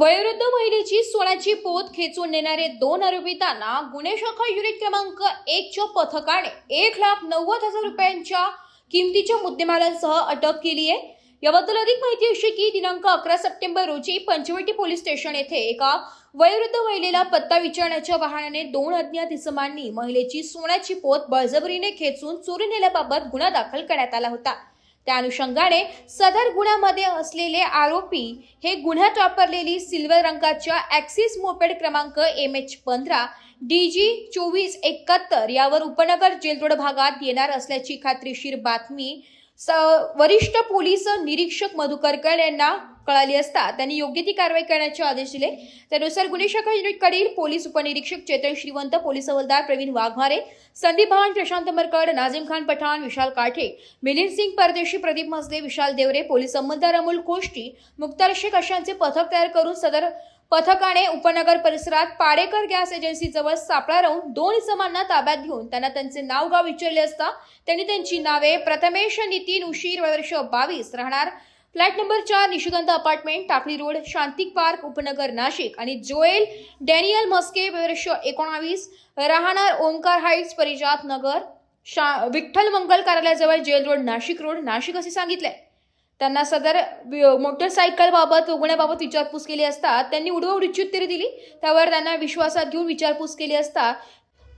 वयोवृद्ध महिलेची सोन्याची पोत खेचून नेणारे 2 आरोपितांना गुन्हे शाखा युनिट क्रमांक 1 च्या पथकाने 1,90,000 रुपयांच्या किमतीच्या मुद्देमालासह अटक केली आहे। याबद्दल अधिक माहिती अशी की दिनांक 11 सप्टेंबर रोजी पंचवटी पोलीस स्टेशन येथे एका वयोवृद्ध महिलेला पत्ता विचारण्याच्या बहाण्याने 2 अज्ञात इसमांनी महिलेची सोन्याची पोत बळजबरीने खेचून चोरी नेल्याबाबत गुन्हा दाखल करण्यात आला होता। त्या अनुषंगाने सदर गुन्ह्यामध्ये असलेले आरोपी हे गुन्ह्यात वापरलेली सिल्वर रंगाच्या ॲक्सिस मोपेड क्रमांक MH15 DG 2471 यावर उपनगर जेल रोड भागात येणार असल्याची खात्रीशीर बातमी वरिष्ठ पोलीस निरीक्षक मधुकर यांना कळाली असता त्यांनी योग्य ती कारवाई करण्याचे आदेश दिले। त्यानुसार गुन्हे शाखा युनिटकडील पोलीस उपनिरीक्षक चेतन श्रीवंत, पोलीस हवालदार प्रवीण वाघमारे, संदीप भवन, प्रशांत मरकड, नाझिम खान पठाण, विशाल काठे, मिलिंद सिंग परदेशी, प्रदीप मसले, विशाल देवरे, पोलीस अंमलदार अमोल कोष्टी, मुक्तार शेख अशांचे पथक तयार करून सदर पथकाने उपनगर परिसरात पाडेकर गॅस एजन्सी जवळ सापळा लावून 2 इसमांना ताब्यात घेऊन त्यांना त्यांचे नाव गाव विचारले असता त्यांनी त्यांची नावे प्रथमेश नितीन उशीर, वर्ष 22, राहणार flat number 4, Nishigandh apartment, Takali road, Shantik park, Upnagar, Nashik आणि जोएल डॅनियल मस्के, वर्ष 19, राहणार ओंकार हाइट्स, परिजात नगर, विठ्ठल मंगल कार्यालयाजवळ, jail road, Nashik road, Nashik असे सांगितले। त्यांना सदर मोटरसायकल बाबत गुन्ह्याबाबत विचारपूस केली असता त्यांनी उडवाउडीची उत्तरे दिली। त्यावर त्यांना विश्वासात घेऊन विचारपूस केली असता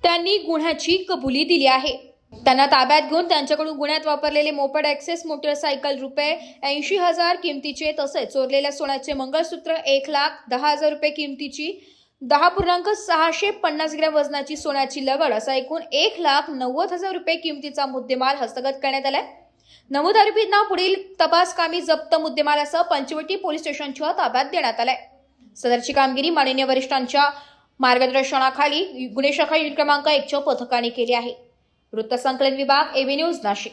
त्यांनी गुन्ह्याची कबुली दिली आहे। त्यांना ताब्यात घेऊन त्यांच्याकडून गुन्ह्यात वापरलेले मोपेड ॲक्सेस मोटरसायकल रुपये 80,000 किमतीचे तसेच चोरलेल्या सोन्याचे मंगळसूत्र 1,10,000 रुपये किमतीची 10.650 ग्रॅम वजनाची सोन्याची लगड असा एकूण 1,90,000 रुपये किमतीचा मुद्देमाल हस्तगत करण्यात आलाय। नमूद आरोपींना पुढील तपासकामी जप्त मुद्देमालासह पंचवटी पोलीस स्टेशनच्या ताब्यात देण्यात आलाय। सदरची कामगिरी माननीय वरिष्ठांच्या मार्गदर्शनाखाली गुन्हे शाखा युनिट क्रमांक 1 च्या पथकाने केली आहे। वृत्तसंकलन विभाग, AB न्यूज, नाशिक।